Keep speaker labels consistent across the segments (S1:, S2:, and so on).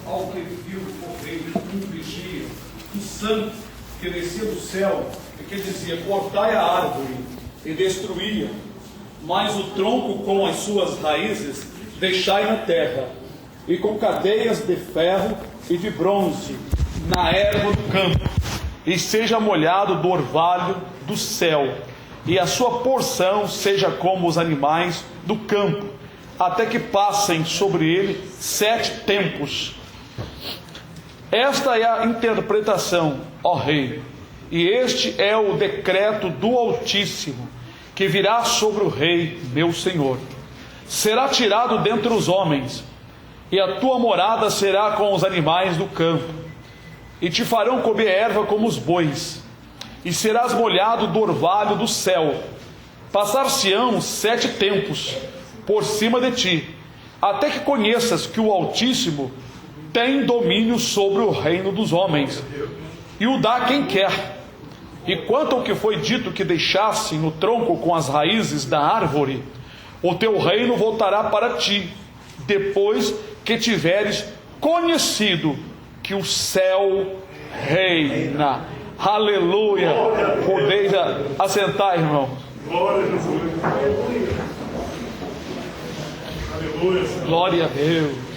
S1: ao que viu o rei um vigia, um santo que descia do céu, e que dizia: cortai a árvore e destruía, mas o tronco com as suas raízes deixai na terra, e com cadeias de ferro e de bronze na erva do campo, e seja molhado do orvalho do céu, e a sua porção seja como os animais do campo, até que passem sobre ele 7 tempos. Esta é a interpretação, ó rei, e este é o decreto do Altíssimo, que virá sobre o rei, meu senhor. Será tirado dentre os homens, e a tua morada será com os animais do campo, e te farão comer erva como os bois, e serás molhado do orvalho do céu. Passar-se-ão 7 tempos por cima de ti, até que conheças que o Altíssimo tem domínio sobre o reino dos homens, e o dá a quem quer. E quanto ao que foi dito que deixassem no tronco com as raízes da árvore, o teu reino voltará para ti, depois que tiveres conhecido que o céu reina. Aleluia! Podeis assentar, irmão.
S2: Glória a Jesus. Aleluia.
S1: Glória a Deus.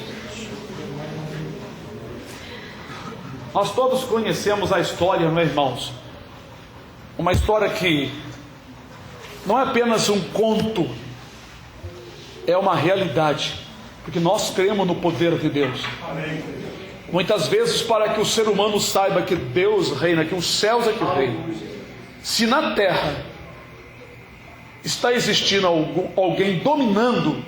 S1: Nós todos conhecemos a história, meus irmãos. Uma história que não é apenas um conto, é uma realidade, porque nós cremos no poder de Deus.
S2: Amém.
S1: Muitas vezes, para que o ser humano saiba que Deus reina, que os céus é que reinam, se na terra está existindo alguém dominando,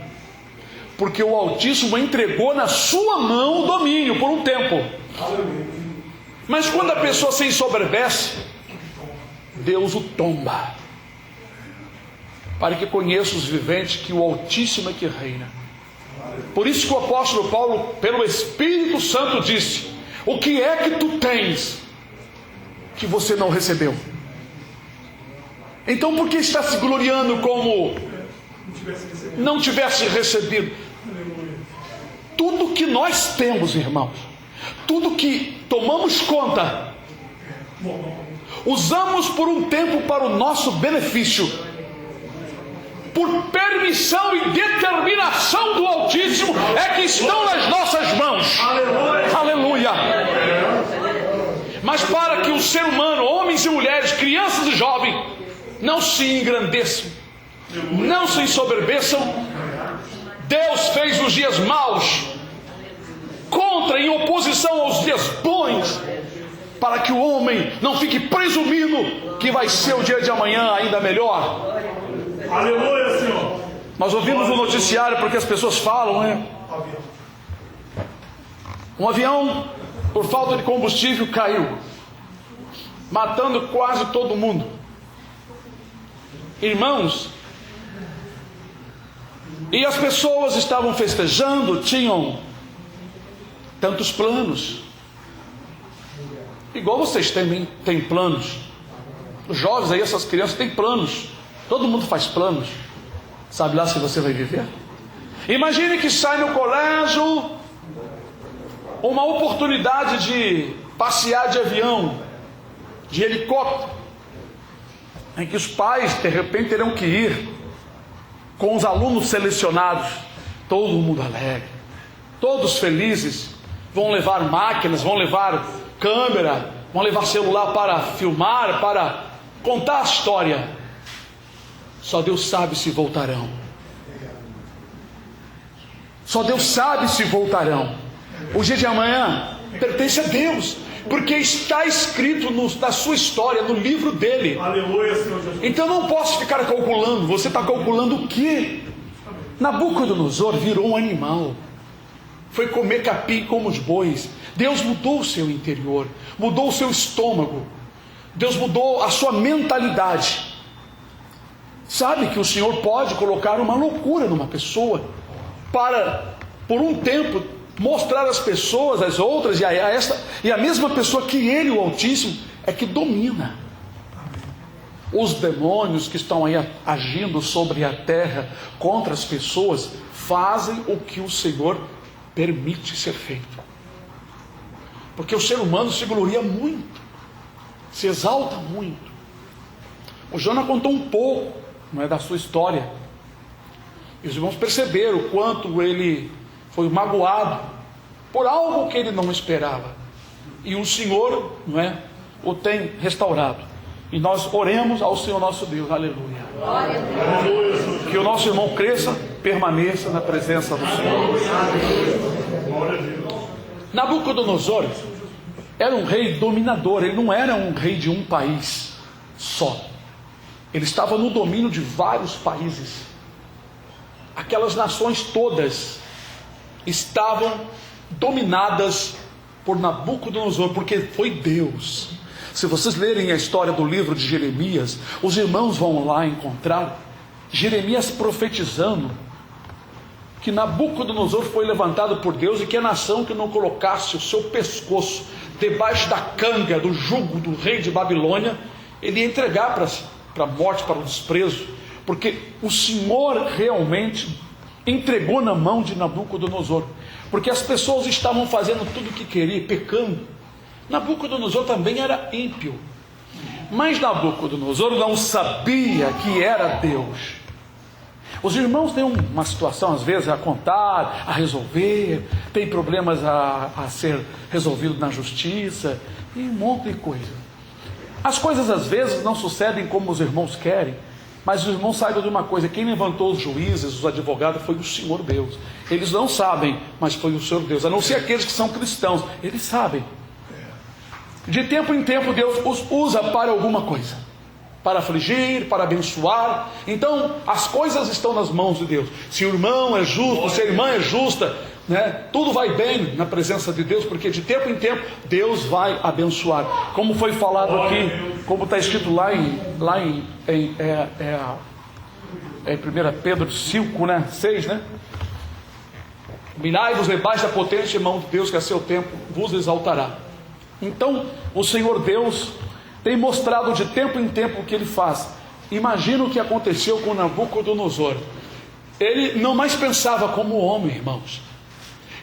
S1: porque o Altíssimo entregou na sua mão o domínio por um tempo. Mas quando a pessoa se ensoberbece, Deus o tomba, para que conheça os viventes que o Altíssimo é que reina. Por isso que o apóstolo Paulo, pelo Espírito Santo, disse: o que é que tu tens que você não recebeu? Então por que está se gloriando como não tivesse recebido? Tudo que nós temos, irmãos, tudo que tomamos conta, usamos por um tempo para o nosso benefício, por permissão e determinação do Altíssimo, é que estão nas nossas mãos. Aleluia. Aleluia. Mas para que o ser humano, homens e mulheres, crianças e jovens, não se engrandeçam, não se ensoberbeçam, Deus fez os dias maus contra, em oposição aos dias bons, para que o homem não fique presumindo que vai ser o dia de amanhã ainda melhor.
S2: Aleluia, Senhor.
S1: Nós ouvimos no noticiário, porque as pessoas falam, né? Um avião, por falta de combustível, caiu, matando quase todo mundo. Irmãos, e as pessoas estavam festejando, tinham tantos planos, igual vocês têm planos. Os jovens aí, essas crianças têm planos. Todo mundo faz planos. Sabe lá se você vai viver? Imagine que sai no colégio uma oportunidade de passear de avião, de helicóptero, em que os pais de repente terão que ir com os alunos selecionados. Todo mundo alegre, todos felizes. Vão levar máquinas, vão levar câmera, vão levar celular para filmar, para contar a história. Só Deus sabe se voltarão. Só Deus sabe se voltarão. O dia de amanhã pertence a Deus, porque está escrito na sua história, no livro dele.
S2: Aleluia, Senhor Jesus.
S1: Então não posso ficar calculando. Você está calculando o quê? Nabucodonosor virou um animal, foi comer capim como os bois. Deus mudou o seu interior, mudou o seu estômago, Deus mudou a sua mentalidade. Sabe que o Senhor pode colocar uma loucura numa pessoa, para, por um tempo, mostrar às pessoas, às outras, e a mesma pessoa que Ele, o Altíssimo, é que domina. Os demônios que estão aí agindo sobre a terra contra as pessoas, fazem o que o Senhor permite ser feito. Porque o ser humano se gloria muito, se exalta muito. O Jonas contou um pouco, não é, da sua história. E os irmãos perceberam o quanto ele foi magoado por algo que ele não esperava. E o Senhor, não é, o tem restaurado. E nós oremos ao Senhor nosso Deus. Aleluia. Que o nosso irmão cresça, permaneça na presença do Senhor. Nabucodonosor era um rei dominador. Ele não era um rei de um país só. Ele estava no domínio de vários países. Aquelas nações todas estavam dominadas por Nabucodonosor, porque foi Deus. Se vocês lerem a história do livro de Jeremias, os irmãos vão lá encontrar Jeremias profetizando que Nabucodonosor foi levantado por Deus e que a nação que não colocasse o seu pescoço debaixo da canga, do jugo do rei de Babilônia, ele ia entregar para a morte, para o desprezo, porque o Senhor realmente entregou na mão de Nabucodonosor, porque as pessoas estavam fazendo tudo o que queriam, pecando. Nabucodonosor também era ímpio, mas Nabucodonosor não sabia que era Deus. Os irmãos têm uma situação às vezes a contar, a resolver, tem problemas a ser resolvido na justiça, e um monte de coisa. As coisas às vezes não sucedem como os irmãos querem, mas os irmãos saibam de uma coisa: quem levantou os juízes, os advogados, foi o Senhor Deus. Eles não sabem, mas foi o Senhor Deus, a não ser aqueles que são cristãos, eles sabem. De tempo em tempo Deus os usa para alguma coisa, para afligir, para abençoar. Então as coisas estão nas mãos de Deus. Se o irmão é justo, se a irmã é justa, né, tudo vai bem na presença de Deus, porque de tempo em tempo Deus vai abençoar. Como foi falado aqui, como está escrito lá em 1 Pedro 5, 6, né? Mirai-vos debaixo da potente mão de Deus, que a seu tempo vos exaltará. Então o Senhor Deus tem mostrado de tempo em tempo o que Ele faz. Imagina o que aconteceu com Nabucodonosor. Ele não mais pensava como homem, irmãos.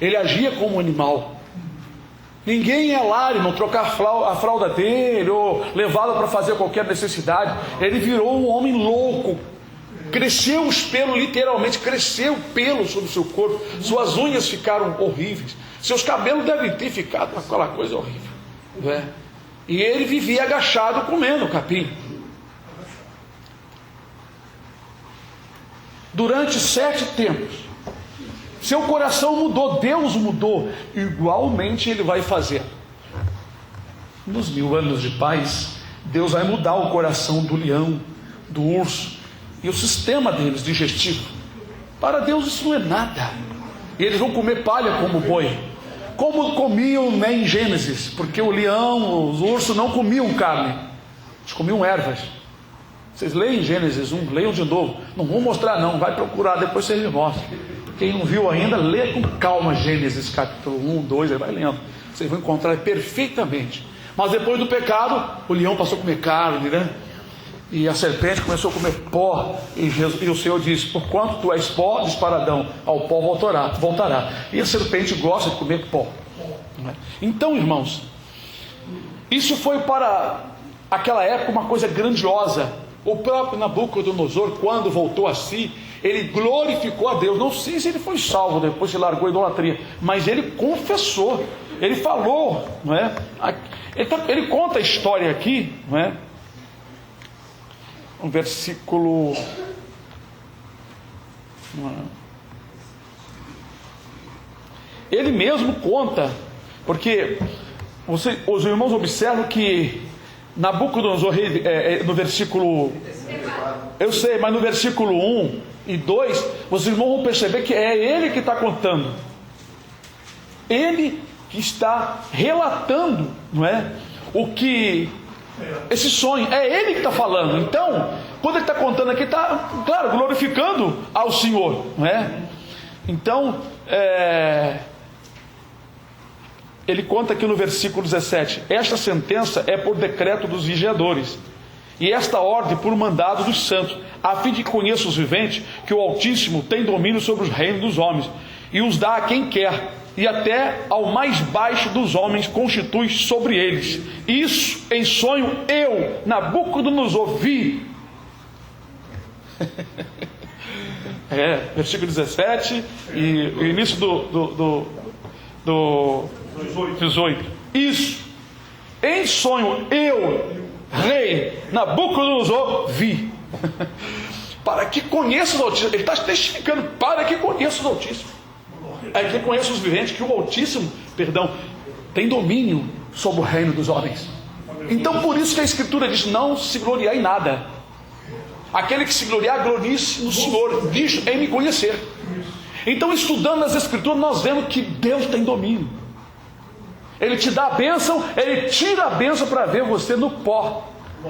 S1: Ele agia como animal. Ninguém ia lá, irmão, trocar a fralda dele ou levá-lo para fazer qualquer necessidade. Ele virou um homem louco. Cresceu os pelos, literalmente cresceu o pelo sobre o seu corpo. Suas unhas ficaram horríveis. Seus cabelos devem ter ficado aquela coisa horrível, não é? E ele vivia agachado comendo capim. Durante 7 tempos. Seu coração mudou, Deus mudou. Igualmente Ele vai fazer. Nos 1000 anos de paz, Deus vai mudar o coração do leão, do urso e o sistema deles digestivo. Para Deus isso não é nada. E eles vão comer palha como boi, como comiam em Gênesis, porque o leão, os ursos não comiam carne, eles comiam ervas. Vocês leem Gênesis 1, leiam de novo. Não vou mostrar não, vai procurar, depois vocês me mostram. Quem não viu ainda, lê com calma Gênesis capítulo 1, 2, aí vai lendo. Vocês vão encontrar perfeitamente. Mas depois do pecado, o leão passou a comer carne, né? E a serpente começou a comer pó. E o Senhor disse: porquanto tu és pó, diz para Adão, ao pó voltará. E a serpente gosta de comer pó. Então, irmãos, isso foi para aquela época uma coisa grandiosa. O próprio Nabucodonosor, quando voltou a si, ele glorificou a Deus. Não sei se ele foi salvo depois, se largou a idolatria, mas ele confessou, ele falou, não é? Ele conta a história aqui, não é? Um versículo, ele mesmo conta, porque os irmãos observam que Nabucodonosor, no versículo, eu sei, mas no versículo 1 e 2, os irmãos vão perceber que é ele que está contando, ele que está relatando, não é? O que esse sonho, é ele que está falando. Então, quando ele está contando aqui, está, claro, glorificando ao Senhor, não é? Então, ele conta aqui no versículo 17: esta sentença é por decreto dos vigiadores, e esta ordem por mandado dos santos, a fim de que conheça os viventes que o Altíssimo tem domínio sobre os reinos dos homens, e os dá a quem quer, e até ao mais baixo dos homens constitui sobre eles. Isso em sonho eu, Nabucodonosor, vi. Versículo 17 e o início do 18. Isso em sonho eu, rei Nabucodonosor, vi. Para que conheça os Altíssimos. Ele está testificando, para que conheça os Altíssimos. É que conheça os viventes, que o Altíssimo, tem domínio sobre o reino dos homens. Então por isso que a Escritura diz: não se gloriar em nada. Aquele que se gloriar, glorie-se no Senhor, diz em me conhecer. Então, estudando as Escrituras, nós vemos que Deus tem domínio. Ele te dá a bênção, Ele tira a bênção para ver você no pó,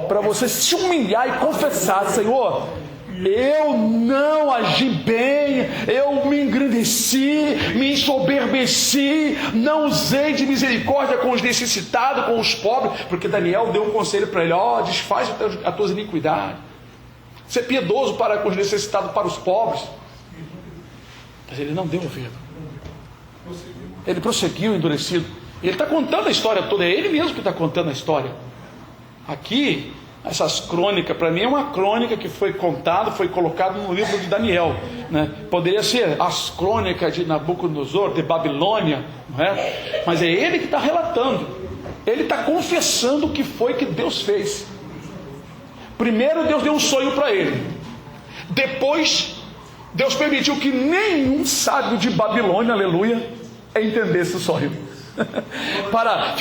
S1: para você se humilhar e confessar: Senhor, eu não agi bem, eu me engrandeci, me ensoberbeci, não usei de misericórdia com os necessitados, com os pobres, porque Daniel deu um conselho para ele: desfaz as tuas iniquidades, ser piedoso para com os necessitados, para os pobres. Mas ele não deu ouvido. Ele prosseguiu endurecido. E ele está contando a história toda. É ele mesmo que está contando a história. Aqui, essas crônicas, para mim é uma crônica que foi contada, foi colocada no livro de Daniel, né? Poderia ser as crônicas de Nabucodonosor, de Babilônia, não é? Mas é ele que está relatando. Ele está confessando o que foi que Deus fez. Primeiro Deus deu um sonho para ele. Depois Deus permitiu que nenhum sábio de Babilônia, aleluia, entendesse o sonho. para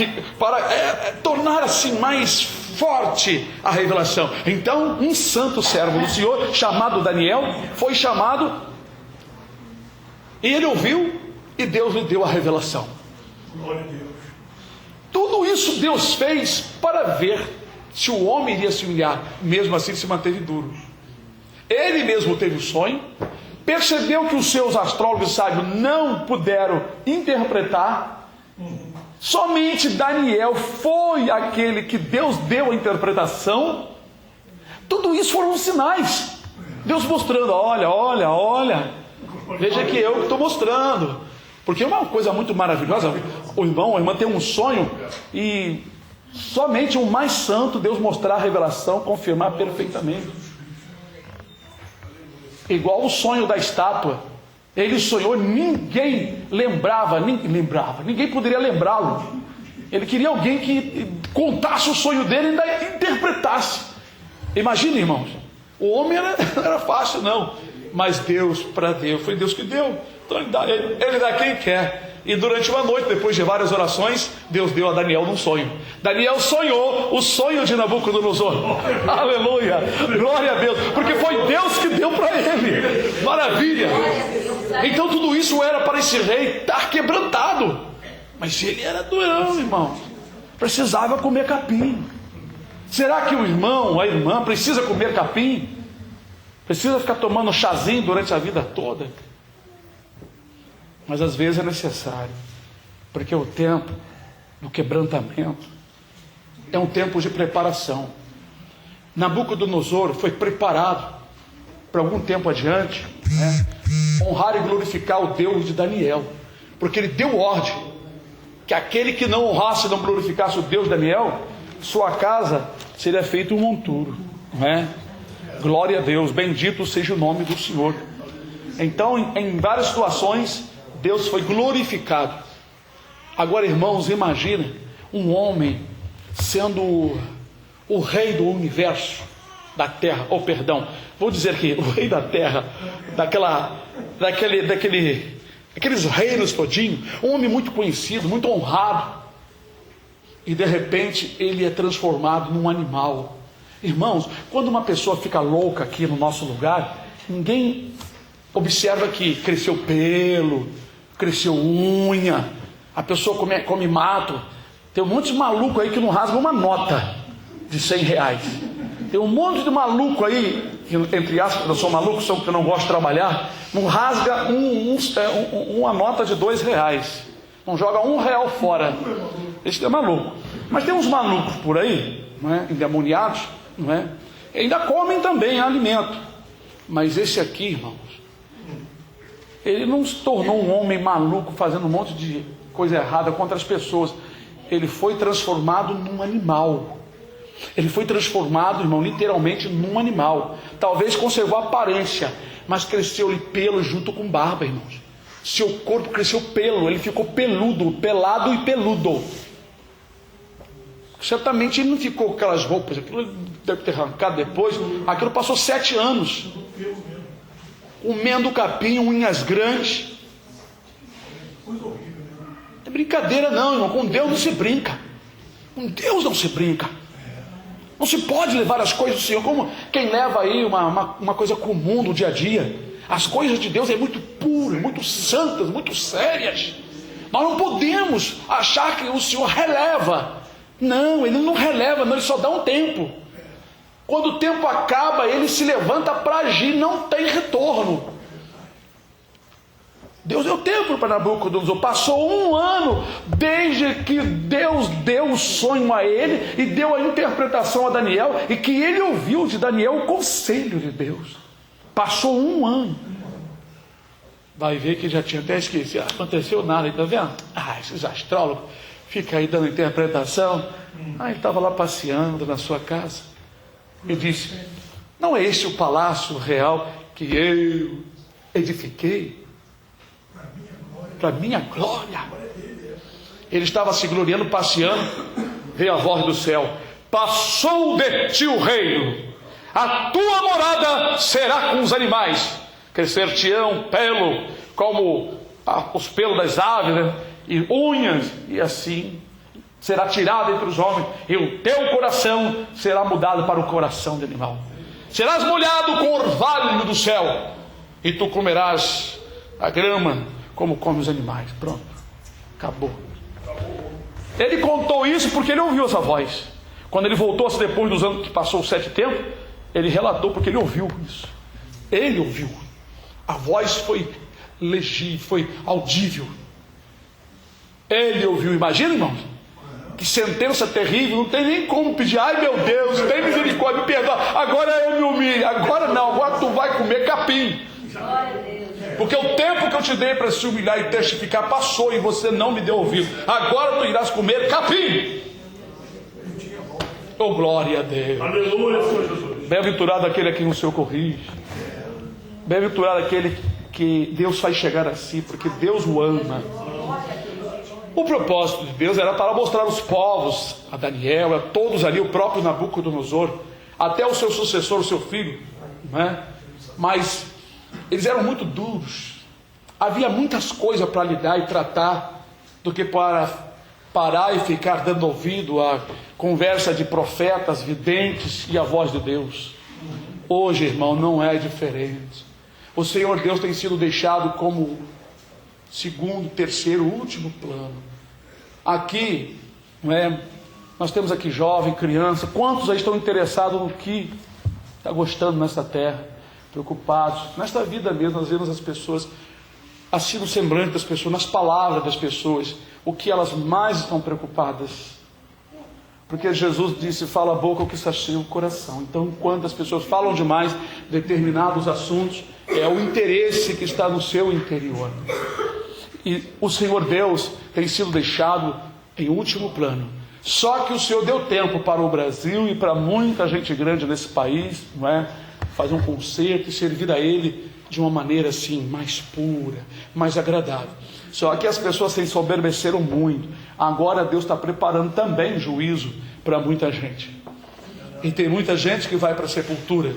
S1: tornar assim mais forte a revelação. Então um santo servo do Senhor, chamado Daniel, foi chamado, e ele ouviu, e Deus lhe deu a revelação.
S2: Glória a Deus.
S1: Tudo isso Deus fez para ver se o homem iria se humilhar. Mesmo assim se manteve duro. Ele mesmo teve o sonho, percebeu que os seus astrólogos sábios não puderam interpretar. Somente Daniel foi aquele que Deus deu a interpretação. Tudo isso foram sinais. Deus mostrando: olha, veja que eu que estou mostrando. Porque é uma coisa muito maravilhosa. O irmão, a irmã tem um sonho e somente o mais santo Deus mostrar a revelação, confirmar perfeitamente. Igual o sonho da estátua. Ele sonhou, ninguém lembrava, ninguém poderia lembrá-lo. Ele queria alguém que contasse o sonho dele e ainda interpretasse. Imagina, irmãos, o homem não era fácil não, mas Deus, para Deus, foi Deus que deu. Então ele dá quem quer. E durante uma noite, depois de várias orações, Deus deu a Daniel num sonho. Daniel sonhou o sonho de Nabucodonosor. Aleluia, glória a Deus, porque foi Deus que deu para ele. Maravilha. Então tudo isso era para esse rei estar quebrantado. Mas ele era durão, irmão. Precisava comer capim. Será que o irmão, a irmã, precisa comer capim? Precisa ficar tomando chazinho durante a vida toda? Mas às vezes é necessário, porque o tempo do quebrantamento é um tempo de preparação. Nabucodonosor foi preparado para algum tempo adiante, né, honrar e glorificar o Deus de Daniel, porque ele deu ordem que aquele que não honrasse e não glorificasse o Deus de Daniel, sua casa seria feito um monturo, né? Glória a Deus, bendito seja o nome do Senhor. Então, em várias situações, Deus foi glorificado. Agora, irmãos, imagina um homem sendo o rei do universo, da terra, vou dizer que o rei da terra, aqueles reinos todinho, um homem muito conhecido, muito honrado, e de repente ele é transformado num animal. Irmãos, quando uma pessoa fica louca aqui no nosso lugar, ninguém observa que cresceu pelo, cresceu unha, a pessoa come mato. Tem um monte de maluco aí que não rasga uma nota de R$100. Tem um monte de maluco aí, entre aspas, eu sou maluco, sou que eu não gosto de trabalhar, não rasga uma nota de R$2, não joga R$1 fora. Esse é maluco. Mas tem uns malucos por aí, não é? Endemoniados, não é? Ainda comem também alimento. Mas esse aqui, irmãos, Ele não se tornou um homem maluco fazendo um monte de coisa errada contra as pessoas. Ele foi transformado num animal. Ele foi transformado, irmão, literalmente num animal. Talvez conservou a aparência, mas cresceu-lhe pelo junto com barba, irmãos. Seu corpo cresceu pelo, ele ficou peludo, pelado e peludo. Certamente ele não ficou com aquelas roupas, aquilo deve ter arrancado depois. Aquilo passou 7 anos. Comendo capim, unhas grandes. Não é brincadeira não, irmão. Com Deus não se brinca. Com Deus não se brinca. Não se pode levar as coisas do Senhor como quem leva aí uma coisa comum no dia a dia. As coisas de Deus é muito puras, muito santas, muito sérias. Nós não podemos achar que o Senhor releva. Não, Ele não releva, não, Ele só dá um tempo. Quando o tempo acaba, Ele se levanta para agir, não tem retorno. Deus deu tempo para Nabucodonosor. Passou 1 ano desde que Deus deu o sonho a ele e deu a interpretação a Daniel, e que ele ouviu de Daniel o conselho de Deus. Passou 1 ano. Vai ver que já tinha até esquecido. Aconteceu nada, está vendo? Esses astrólogos ficam aí dando interpretação. Ele estava lá passeando na sua casa e disse: não é este o palácio real que eu edifiquei para minha glória? Ele estava se gloriando, passeando. Veio a voz do céu: passou de ti o reino, a tua morada será com os animais, crescer-te-ão pelo como os pelos das aves, né? E unhas, e assim será tirado entre os homens, e o teu coração será mudado para o coração de animal. Serás molhado com o orvalho do céu, e tu comerás a grama como come os animais. Pronto, acabou. Ele contou isso porque ele ouviu essa voz. Quando ele voltou, depois dos anos que passou os 7 tempos, ele relatou porque ele ouviu isso. Ele ouviu. A voz foi legível, foi audível. Ele ouviu. Imagina, irmãos, que sentença terrível. Não tem nem como pedir: ai meu Deus, tem misericórdia, me perdoa, agora eu me humilho. Agora não, agora tu vai comer capim. Porque o tempo que eu te dei para se humilhar e testificar passou, e você não me deu ouvido. Agora tu irás comer capim. Oh, glória a Deus.
S2: Aleluia, Senhor Jesus.
S1: Bem-aventurado aquele a quem o Senhor corrige. Bem-aventurado aquele que Deus faz chegar a si, porque Deus o ama. O propósito de Deus era para mostrar aos povos, a Daniel, a todos ali, o próprio Nabucodonosor, até o seu sucessor, o seu filho, né? Mas eles eram muito duros. Havia muitas coisas para lidar e tratar, do que para parar e ficar dando ouvido à conversa de profetas, videntes e à voz de Deus. Hoje, irmão, não é diferente. O Senhor Deus tem sido deixado como segundo, terceiro, último plano. Aqui, não é? Nós temos aqui jovem, criança. Quantos aí estão interessados no que está gostando nessa terra? Preocupados. Nesta vida mesmo, nós vemos as pessoas, assim no semblante das pessoas, nas palavras das pessoas, o que elas mais estão preocupadas. Porque Jesus disse: fala a boca o que sacia o coração. Então, enquanto as pessoas falam demais determinados assuntos, é o interesse que está no seu interior. E o Senhor Deus tem sido deixado em último plano. Só que o Senhor deu tempo para o Brasil e para muita gente grande nesse país, não é? Fazer um concerto e servir a Ele de uma maneira assim, mais pura, mais agradável. Só que as pessoas se ensoberbeceram muito. Agora Deus está preparando também juízo para muita gente. E tem muita gente que vai para a sepultura.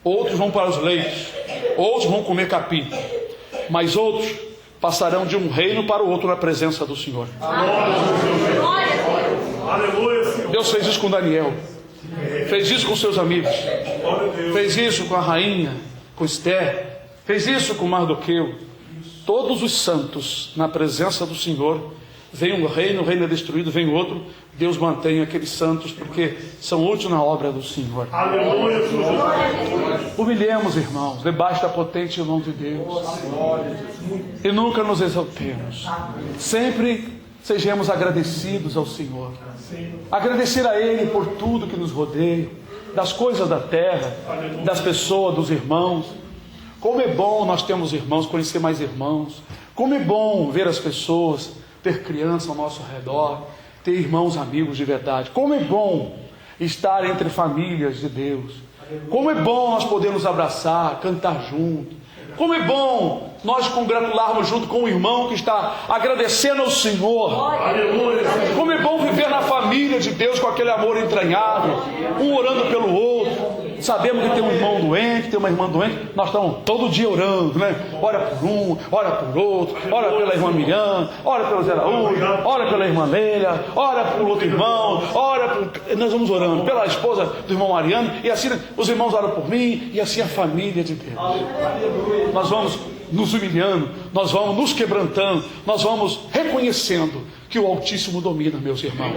S1: Outros vão para os leitos. Outros vão comer capim. Mas outros passarão de um reino para o outro na presença do Senhor.
S2: Aleluia, Senhor.
S1: Deus fez isso com Daniel. Fez isso com seus amigos. Fez isso com a rainha, com Esther. Fez isso com Mardoqueu. Todos os santos na presença do Senhor. Vem um reino, o reino é destruído, vem outro. Deus mantém aqueles santos porque são úteis na obra do Senhor.
S2: Aleluia, Senhor.
S1: Humilhemos, irmãos, debaixo da potente mão de Deus. E nunca nos exaltemos. Sempre sejamos agradecidos ao Senhor. Agradecer a Ele por tudo que nos rodeia, das coisas da terra, das pessoas, dos irmãos. Como é bom nós termos irmãos, conhecer mais irmãos. Como é bom ver as pessoas, ter crianças ao nosso redor, ter irmãos amigos de verdade. Como é bom estar entre famílias de Deus. Como é bom nós podermos abraçar, cantar junto. Como é bom nós congratularmos junto com o irmão que está agradecendo ao Senhor. Como é bom viver na família de Deus com aquele amor entranhável, um orando pelo outro. Sabemos que tem um irmão doente, tem uma irmã doente, nós estamos todo dia orando, né? Ora por um, ora por outro, ora pela irmã Miriam, ora pelo Zé Araújo, ora pela irmã Leila, ora por outro irmão, ora por... Nós vamos orando pela esposa do irmão Mariano, e assim os irmãos oram por mim, e assim a família de Deus. Nós vamos nos humilhando, nós vamos nos quebrantando, nós vamos reconhecendo que o Altíssimo domina, meus irmãos.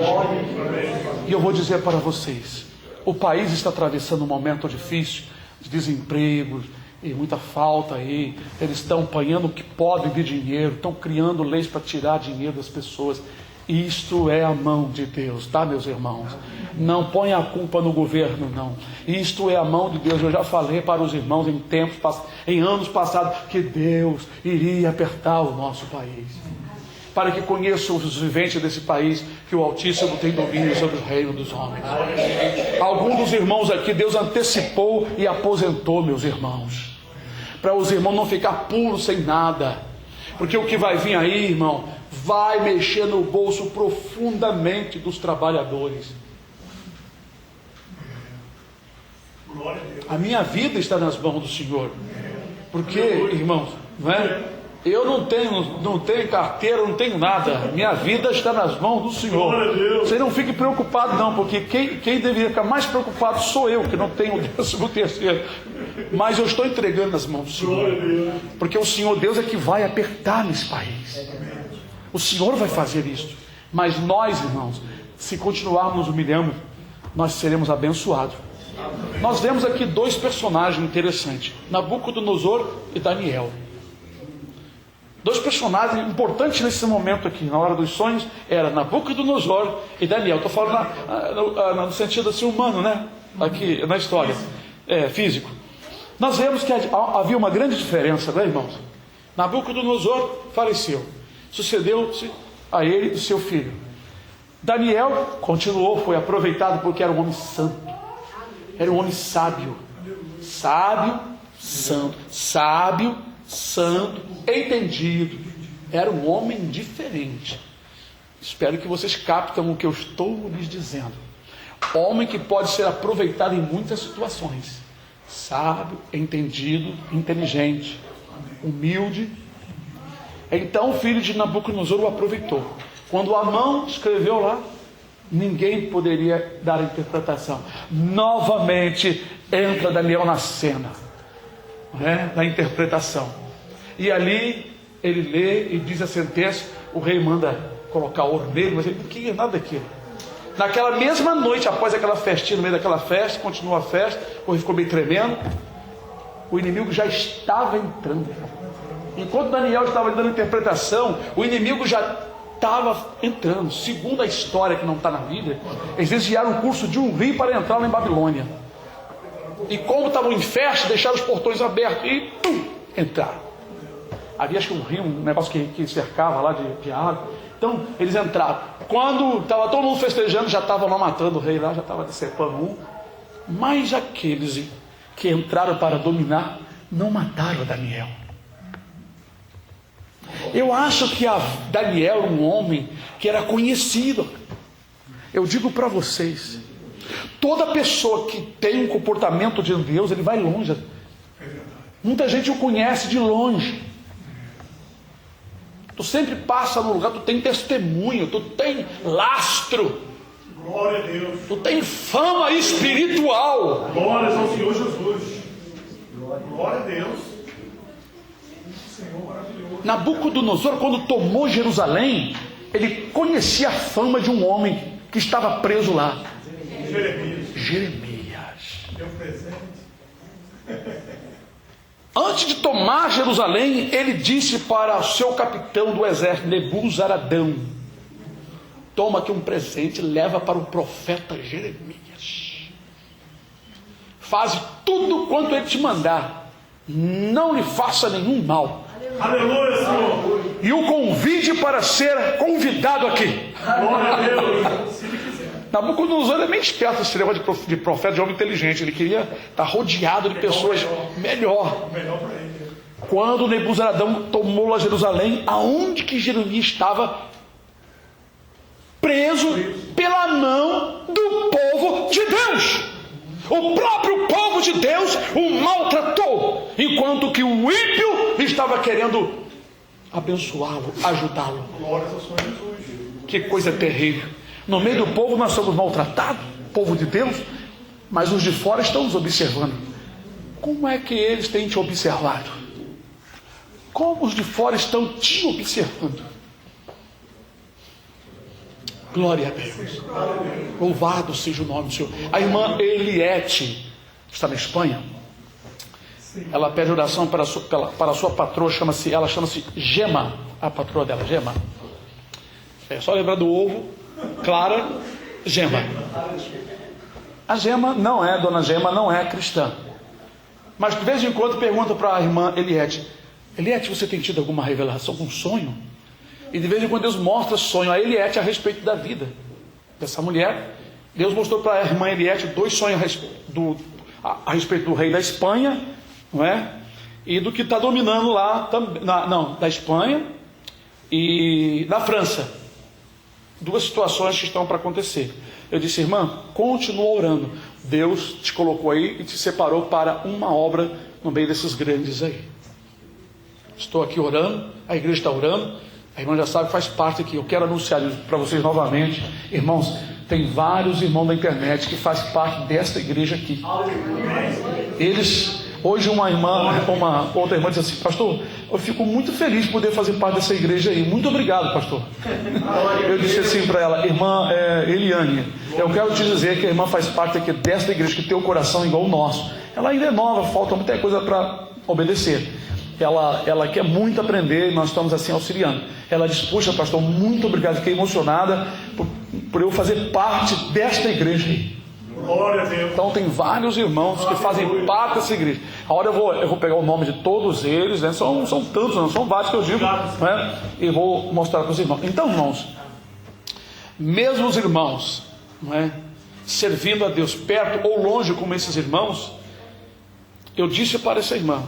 S1: E eu vou dizer para vocês, o país está atravessando um momento difícil, de desemprego e muita falta aí. Eles estão apanhando o que podem de dinheiro, estão criando leis para tirar dinheiro das pessoas. Isto é a mão de Deus, tá, meus irmãos? Não ponha a culpa no governo, não. Isto é a mão de Deus. Eu já falei para os irmãos em anos passados que Deus iria apertar o nosso país, para que conheçam os viventes desse país, que o Altíssimo tem domínio sobre o reino dos homens. Alguns dos irmãos aqui, Deus antecipou e aposentou, meus irmãos, para os irmãos não ficar puros sem nada, porque o que vai vir aí, irmão, vai mexer no bolso profundamente dos trabalhadores. A minha vida está nas mãos do Senhor, porque, irmãos, não é? Eu não tenho carteira, não tenho nada. Minha vida está nas mãos do Senhor. Você não fique preocupado não, porque quem deveria ficar mais preocupado sou eu, que não tenho o 13º. Mas eu estou entregando nas mãos do Senhor, porque o Senhor Deus é que vai apertar nesse país. O Senhor vai fazer isso. Mas nós, irmãos, se continuarmos nos humilhando, nós seremos abençoados. Nós vemos aqui dois personagens interessantes, Nabucodonosor e Daniel. Dois personagens importantes nesse momento aqui, na hora dos sonhos, era Nabucodonosor e Daniel. Estou falando no sentido assim humano, né? Aqui na história, físico. Nós vemos que havia uma grande diferença, né, irmãos? Nabucodonosor faleceu. Sucedeu-se a ele o seu filho. Daniel continuou, foi aproveitado porque era um homem santo. Era um homem sábio. Sábio, santo. Sábio, santo, entendido. Era um homem diferente. Espero que vocês captem o que eu estou lhes dizendo. Homem que pode ser aproveitado em muitas situações. Sábio, entendido, inteligente, humilde. Então o filho de Nabucodonosor o aproveitou. Quando Amã escreveu lá, ninguém poderia dar a interpretação. Novamente entra Daniel na cena, na interpretação. E ali ele lê e diz a sentença. O rei manda colocar ouro nele, mas ele não queria nada daquilo. Naquela mesma noite, após aquela festinha, no meio daquela festa, continua a festa, o rei ficou bem tremendo. O inimigo já estava entrando. Enquanto Daniel estava dando interpretação, o inimigo já estava entrando. Segundo a história que não está na Bíblia, eles desviaram o curso de um rio para entrar lá em Babilônia. E como estavam em festa, deixaram os portões abertos e entraram. Havia acho que um rio, um negócio que cercava lá de água. Então eles entraram. Quando estava todo mundo festejando, já estavam lá matando o rei lá, já estava decepando um. Mas aqueles que entraram para dominar não mataram Daniel. Eu acho que Daniel era um homem que era conhecido. Eu digo para vocês, toda pessoa que tem um comportamento de Deus, ele vai longe. Muita gente o conhece de longe. Tu sempre passa no lugar, tu tem testemunho, tu tem lastro.
S2: Glória a Deus.
S1: Tu tem fama espiritual.
S2: Glórias ao Senhor Jesus. Glória a Deus. Senhor maravilhoso.
S1: Nabucodonosor, quando tomou Jerusalém, ele conhecia a fama de um homem que estava preso lá. Jeremias.
S2: Meu presente.
S1: Antes de tomar Jerusalém, ele disse para o seu capitão do exército, Nebuzaradão: toma aqui um presente, leva para o profeta Jeremias. Faz tudo quanto ele te mandar, não lhe faça nenhum mal.
S2: Aleluia, Senhor.
S1: E o convide para ser convidado aqui.
S2: Glória a Deus.
S1: Nabucodonosor é meio esperto esse negócio de profeta, de homem inteligente. Ele queria estar rodeado de pessoas melhor.
S2: Melhor para ele.
S1: Quando Nebuzaradão tomou Jerusalém, aonde que Jeremias estava? Preso pela mão do povo de Deus. O próprio povo de Deus o maltratou, enquanto que o ímpio estava querendo abençoá-lo, ajudá-lo.
S2: Glória ao Senhor Jesus.
S1: Que coisa terrível. No meio do povo nós somos maltratados, povo de Deus, mas os de fora estão nos observando. Como é que eles têm te observado? Como os de fora estão te observando? Glória a Deus. Louvado seja o nome do Senhor. A irmã Eliette está na Espanha. Ela pede oração para a sua patroa, ela chama-se Gema, a patroa dela, Gema. É só lembrar do ovo, Clara, Gema. A Gema não é, dona Gema não é cristã. Mas de vez em quando pergunta para a irmã Eliette: Eliette, você tem tido alguma revelação, um sonho? E de vez em quando Deus mostra sonho a Eliette a respeito da vida dessa mulher. Deus mostrou para a irmã Eliette 2 sonhos a respeito do rei da Espanha, não é? E do que está dominando lá, da Espanha e da França. 2 situações que estão para acontecer. Eu disse: irmã, continua orando. Deus te colocou aí e te separou para uma obra no meio desses grandes aí. Estou aqui orando, a igreja está orando. A irmã já sabe que faz parte aqui. Eu quero anunciar isso para vocês novamente. Irmãos, tem vários irmãos da internet que fazem parte desta igreja aqui. Eles, hoje uma outra irmã disse assim: pastor, eu fico muito feliz de poder fazer parte dessa igreja aí. Muito obrigado, pastor. Eu disse assim para ela: irmã Eliane, eu quero te dizer que a irmã faz parte aqui desta igreja, que tem o coração igual o nosso. Ela ainda é nova, falta muita coisa para obedecer. Ela quer muito aprender e nós estamos assim auxiliando. Ela disse: puxa, pastor, muito obrigado, fiquei emocionada por eu fazer parte desta igreja aí.
S2: Glória a Deus.
S1: Então tem vários irmãos que fazem parte dessa igreja. Agora eu vou pegar o nome de todos eles, né? São tantos, não são vários que eu digo, né? E vou mostrar para os irmãos. Então, irmãos, mesmo os irmãos, não é, servindo a Deus perto ou longe como esses irmãos, eu disse para essa irmã: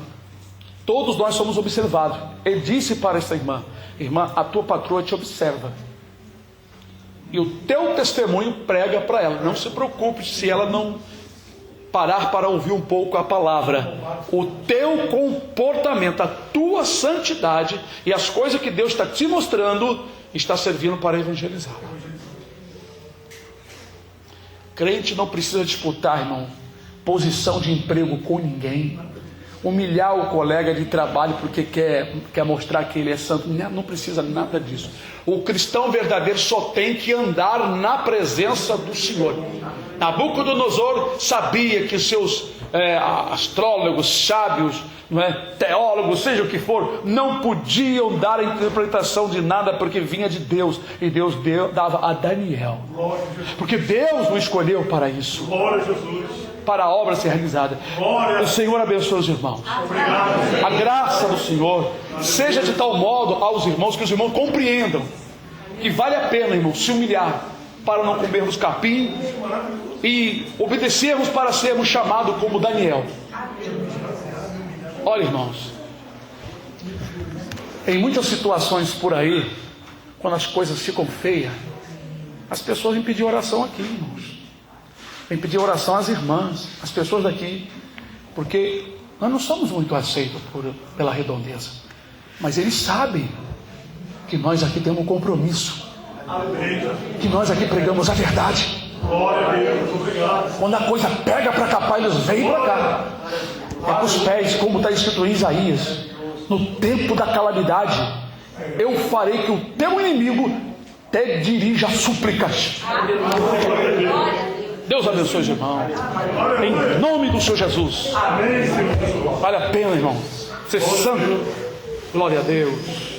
S1: todos nós somos observados. Ele disse para essa irmã: irmã, a tua patroa te observa. E o teu testemunho prega para ela. Não se preocupe se ela não parar para ouvir um pouco a palavra. O teu comportamento, a tua santidade e as coisas que Deus está te mostrando, está servindo para evangelizar. Crente não precisa disputar, irmão, posição de emprego com ninguém. Humilhar o colega de trabalho porque quer mostrar que ele é santo. Não precisa nada disso. O cristão verdadeiro só tem que andar na presença do Senhor. Nabucodonosor sabia que seus astrólogos, sábios, não é, teólogos, seja o que for, não podiam dar a interpretação de nada, porque vinha de Deus. E Deus dava a Daniel, porque Deus o escolheu para isso.
S2: Glória a Jesus.
S1: Para a obra ser realizada. O Senhor abençoe os irmãos. A graça do Senhor seja de tal modo aos irmãos, que os irmãos compreendam que vale a pena, irmão, se humilhar para não comermos capim e obedecermos para sermos chamados como Daniel. Olha, irmãos, em muitas situações por aí, quando as coisas ficam feias, as pessoas vêm pedir oração aqui, irmãos. Vem pedir oração às irmãs, às pessoas daqui, porque nós não somos muito aceitos pela redondeza, mas eles sabem que nós aqui temos um compromisso, que nós aqui pregamos a verdade.
S2: Glória a Deus, obrigado.
S1: Quando a coisa pega para capar, eles vêm para cá, é com os pés, como está escrito em Isaías: no tempo da calamidade eu farei que o teu inimigo te dirija súplicas. Deus abençoe os irmãos, em nome do Senhor Jesus. Vale a pena, irmão, ser santo. Glória a Deus.